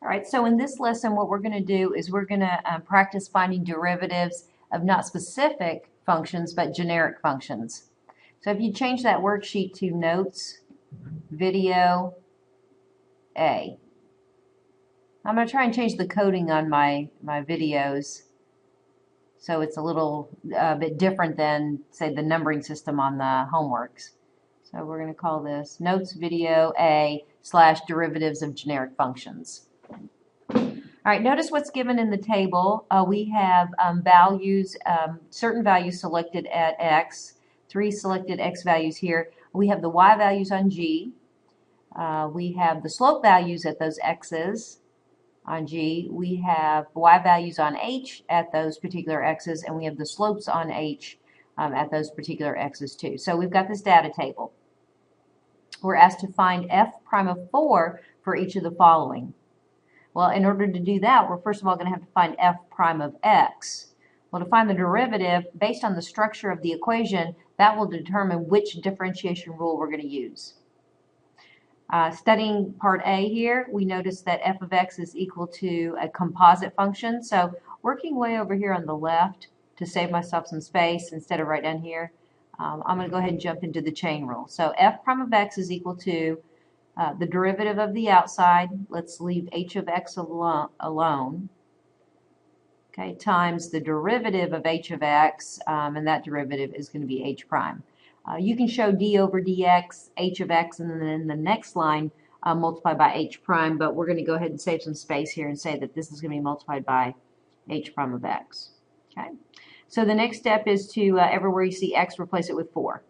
All right, so in this lesson, what we're going to do is we're going to practice finding derivatives of not specific functions, but generic functions. So if you change that worksheet to Notes, Video, A. I'm going to try and change the coding on my videos so it's a little bit different than, say, the numbering system on the homeworks. So we're going to call this Notes, Video, A / derivatives of generic functions. All right, notice what's given in the table. We have values, certain values selected at X, 3 selected X values here. We have the Y values on G. We have the slope values at those X's on G. We have Y values on H at those particular X's, and we have the slopes on H at those particular X's too. So we've got this data table. We're asked to find f prime of 4 for each of the following. Well, in order to do that, we're first of all going to have to find f prime of x. Well, to find the derivative, based on the structure of the equation, that will determine which differentiation rule we're going to use. Studying part A here, we notice that f of x is equal to a composite function. So working way over here on the left to save myself some space instead of right down here, I'm going to go ahead and jump into the chain rule. So f prime of x is equal to the derivative of the outside, let's leave h of x alone, okay, times the derivative of h of x, and that derivative is going to be h prime. You can show d over dx, h of x, and then the next line multiplied by h prime, but we're going to go ahead and save some space here and say that this is going to be multiplied by h prime of x. Okay, so the next step is to, everywhere you see x, replace it with 4.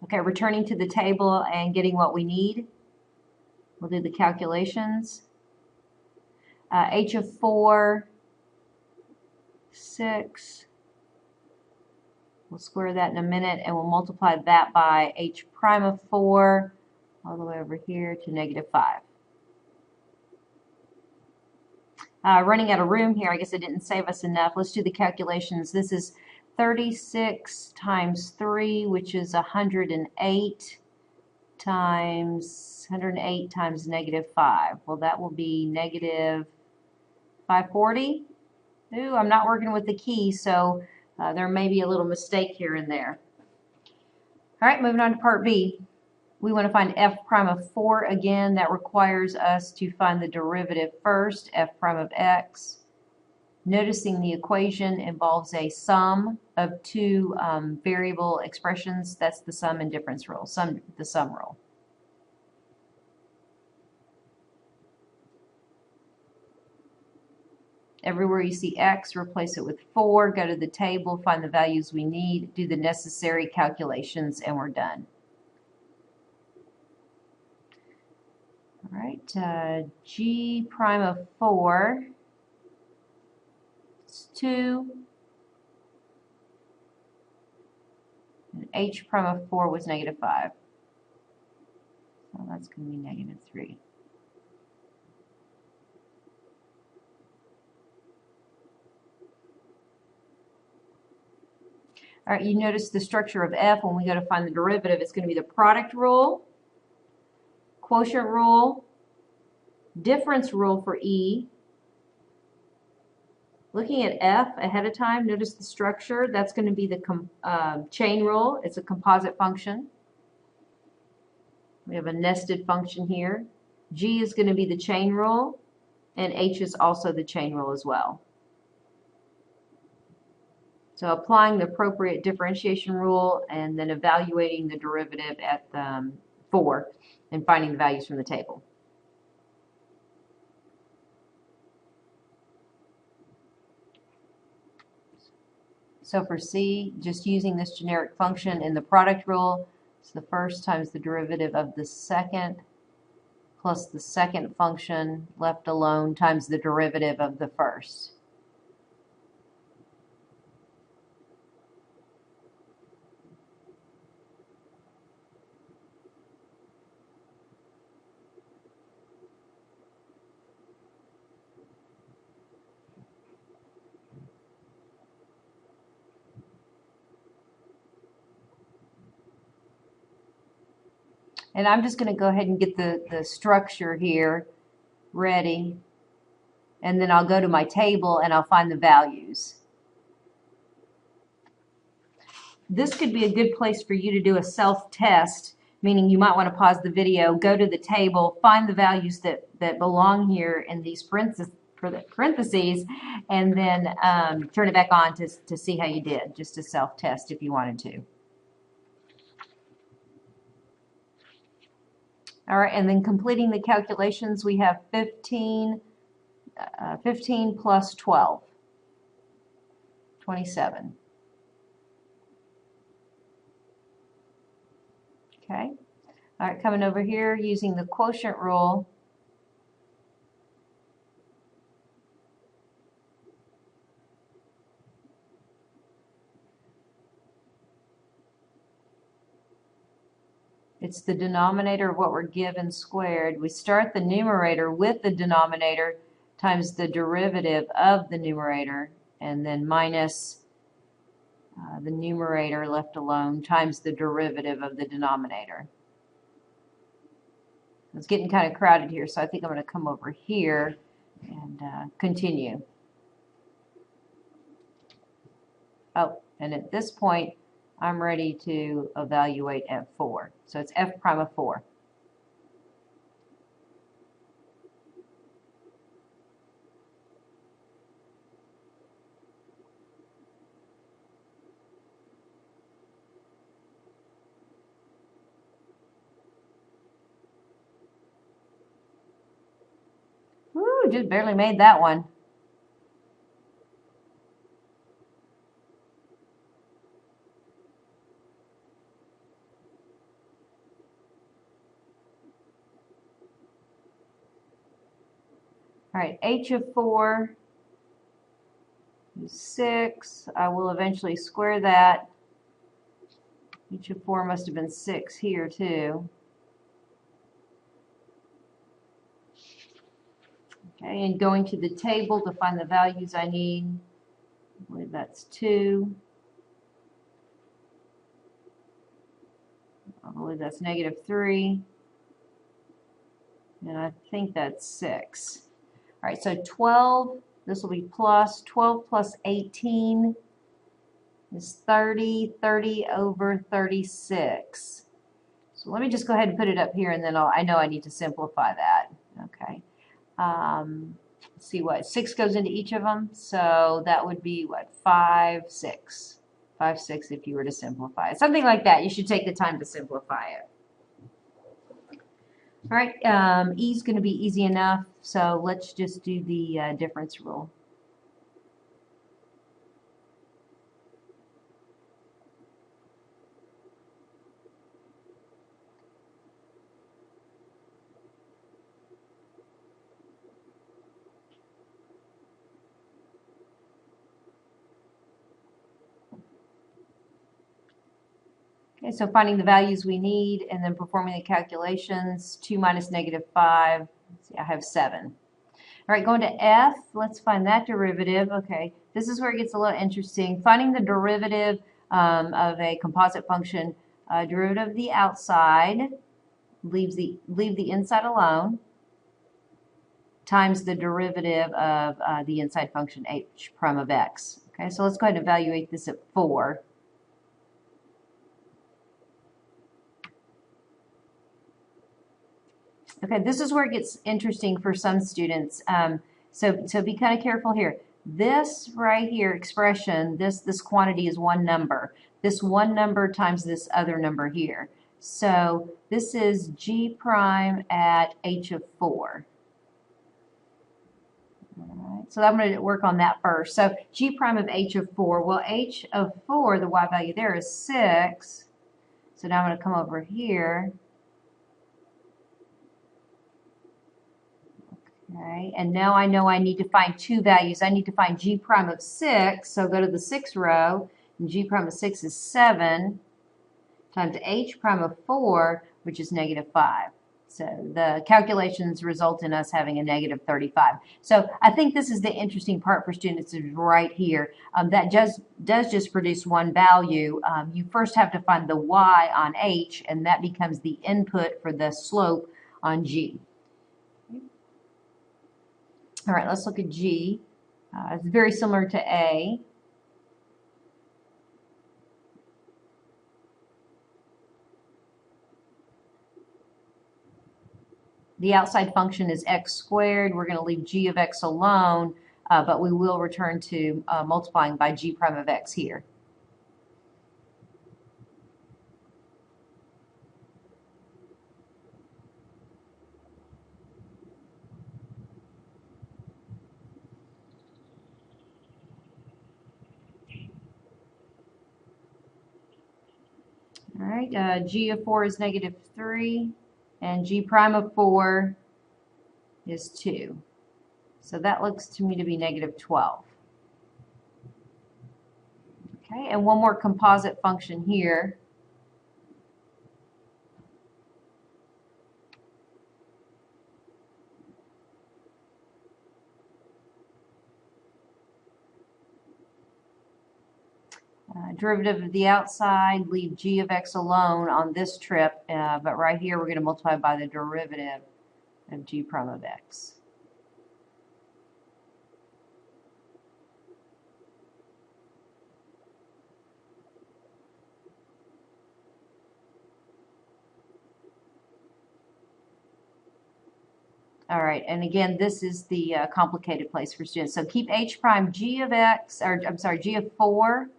Okay, returning to the table and getting what we need. We'll do the calculations. H of 4, 6. We'll square that in a minute, and we'll multiply that by h prime of 4 all the way over here to -5. Running out of room here, I guess it didn't save us enough. Let's do the calculations. This is 36 times 3, which is 108 times -5. Well, that will be -540. Ooh, I'm not working with the key, so there may be a little mistake here and there. All right, moving on to part B. We want to find f prime of 4 again. That requires us to find the derivative first, f prime of x. Noticing the equation involves a sum of 2 variable expressions. That's the sum and difference rule, the sum rule. Everywhere you see x, replace it with 4, go to the table, find the values we need, do the necessary calculations, and we're done. All right, g prime of 4 is 2, and h prime of 4 was -5. So that's going to be -3. All right, you notice the structure of f when we go to find the derivative. It's going to be the product rule, quotient rule, difference rule for E. Looking at f ahead of time, notice the structure. That's going to be the chain rule. It's a composite function. We have a nested function here. G is going to be the chain rule, and H is also the chain rule as well. So applying the appropriate differentiation rule and then evaluating the derivative at 4 and finding the values from the table. So for C, just using this generic function in the product rule, it's the first times the derivative of the second plus the second function left alone times the derivative of the first. And I'm just going to go ahead and get the structure here ready. And then I'll go to my table and I'll find the values. This could be a good place for you to do a self-test, meaning you might want to pause the video, go to the table, find the values that belong here in these parentheses, and then turn it back on to see how you did, just to self-test if you wanted to. All right, and then completing the calculations, we have 15 plus 12, 27. Okay. All right, coming over here using the quotient rule. It's the denominator of what we're given squared. We start the numerator with the denominator times the derivative of the numerator, and then minus the numerator left alone times the derivative of the denominator. It's getting kind of crowded here, so I think I'm going to come over here and continue. Oh, and at this point, I'm ready to evaluate f4. So it's f prime of 4. Woo, just barely made that one. All right, h of 4 is 6. I will eventually square that. H of 4 must have been 6 here too. Okay, and going to the table to find the values I need. I believe that's 2. I believe that's -3. And I think that's 6. All right, so 12, this will be plus. 12 plus 18 is 30. 30 over 36. So let me just go ahead and put it up here, and then I know I need to simplify that. Okay. Let's see what 6 goes into each of them. So that would be what, 5, 6. 5, 6 if you were to simplify it. Something like that. You should take the time to simplify it. All right, E is going to be easy enough, so let's just do the difference rule. Okay, so finding the values we need and then performing the calculations. 2 minus -5. Let's see, I have 7. All right, going to F, let's find that derivative. Okay, this is where it gets a little interesting. Finding the derivative of a composite function, derivative of the outside, leave the inside alone, times the derivative of the inside function h prime of x. Okay, so let's go ahead and evaluate this at 4. Okay, this is where it gets interesting for some students. So be kind of careful here. This right here expression, this quantity is one number. This one number times this other number here. So this is g prime at h of 4. All right, so I'm going to work on that first. So g prime of h of 4. Well, h of 4, the y value there is 6. So now I'm going to come over here. Okay, and now I know I need to find two values. I need to find g prime of 6, so go to the 6th row, and g prime of 6 is 7, times h prime of 4, which is -5. So the calculations result in us having a negative 35. So I think this is the interesting part for students is right here. That does just produce one value. You first have to find the y on h, and that becomes the input for the slope on g. All right, let's look at g. It's very similar to a. The outside function is x squared. We're going to leave g of x alone, but we will return to multiplying by g prime of x here. All right, g of 4 is negative 3, and g prime of 4 is 2. So that looks to me to be negative 12. Okay, and one more composite function here. Derivative of the outside, leave g of x alone on this trip, but right here we're going to multiply by the derivative of g prime of x. All right, and again, this is the complicated place for students. So keep h prime g of x, or I'm sorry, g of 4.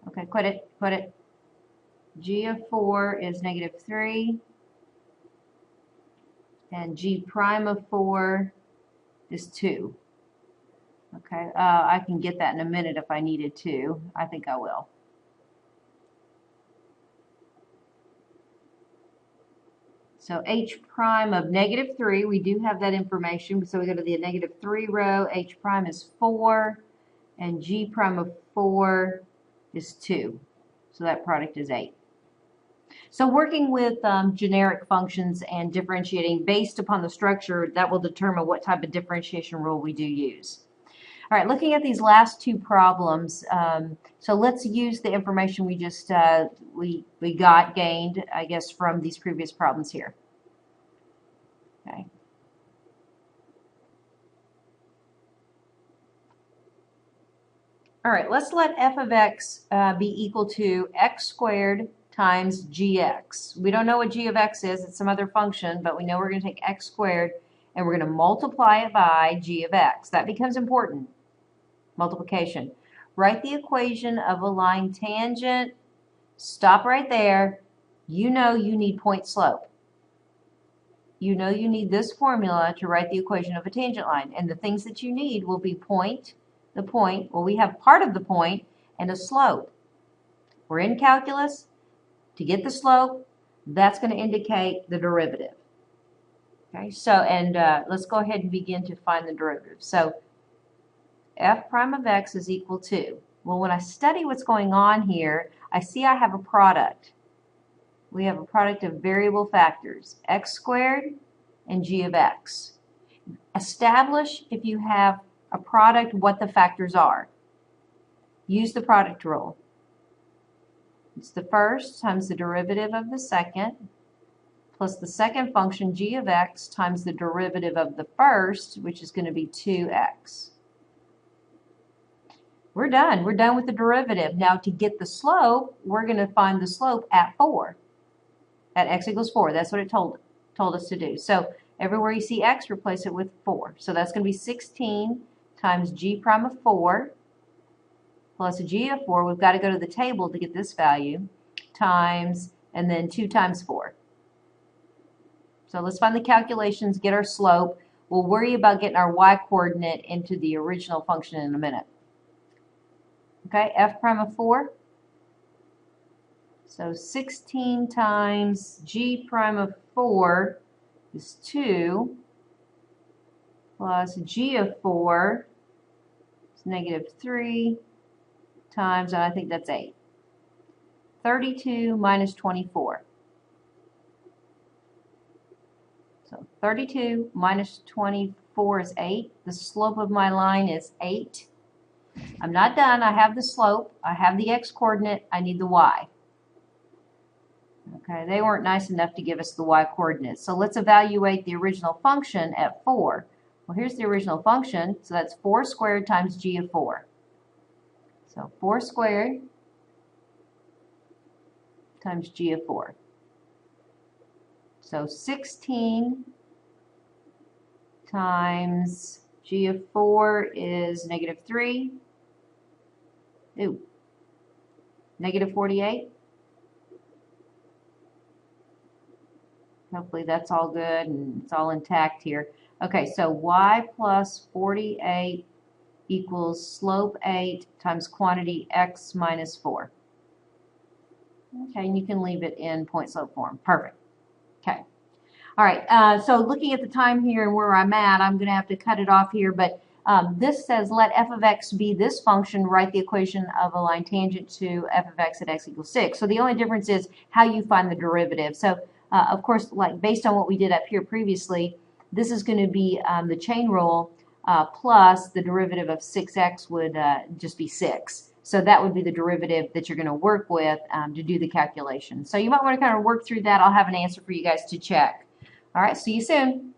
Okay, quit it. G of 4 is negative 3, and g prime of 4 is 2. Okay, I can get that in a minute if I needed to. I think I will. So h prime of negative 3, we do have that information. So we go to the negative 3 row. H prime is 4, and g prime of 4 is 2. So that product is 8. So working with generic functions and differentiating based upon the structure, that will determine what type of differentiation rule we do use. All right, looking at these last two problems, so let's use the information we just we gained, I guess, from these previous problems here. Okay. All right, let's let f of x be equal to x squared times gx. We don't know what g of x is. It's some other function, but we know we're going to take x squared and we're going to multiply it by g of x. That becomes important. Multiplication. Write the equation of a line tangent. Stop right there. You know you need point slope. You know you need this formula to write the equation of a tangent line. And the things that you need will be point, the point. Well, we have part of the point and a slope. We're in calculus. To get the slope, that's going to indicate the derivative. Okay, so, and let's go ahead and begin to find the derivative. So f prime of x is equal to, well, when I study what's going on here, I see I have a product. We have a product of variable factors, x squared and g of x. Establish, if you have a product, what the factors are. Use the product rule. It's the first times the derivative of the second, plus the second function, g of x, times the derivative of the first, which is going to be 2x. We're done. We're done with the derivative. Now to get the slope, we're going to find the slope at 4. At x equals 4. That's what it told us to do. So everywhere you see x, replace it with 4. So that's going to be 16 times g prime of 4 plus g of 4. We've got to go to the table to get this value, times, and then 2 times 4. So let's find the calculations, get our slope. We'll worry about getting our y-coordinate into the original function in a minute. Okay, f prime of 4. So 16 times g prime of 4 is 2, plus g of 4 is negative 3, times, and I think that's 8. 32 minus 24. So 32 minus 24 is 8. The slope of my line is 8. I'm not done. I have the slope. I have the x-coordinate. I need the y. Okay, they weren't nice enough to give us the y-coordinates. So let's evaluate the original function at 4. Well, here's the original function. So that's 4 squared times g of 4. So 4 squared times g of 4. So 16 times g of 4 is negative 3. Ooh, negative 48. Hopefully that's all good and it's all intact here. Okay, so y plus 48 equals slope 8 times quantity x minus 4. Okay, and you can leave it in point slope form. Perfect. Okay. All right, so looking at the time here and where I'm at, I'm going to have to cut it off here, but this says let f of x be this function, write the equation of a line tangent to f of x at x equals 6. So the only difference is how you find the derivative. So of course, like based on what we did up here previously, this is going to be the chain rule plus the derivative of 6x would just be 6. So that would be the derivative that you're going to work with to do the calculation. So you might want to kind of work through that. I'll have an answer for you guys to check. All right, see you soon.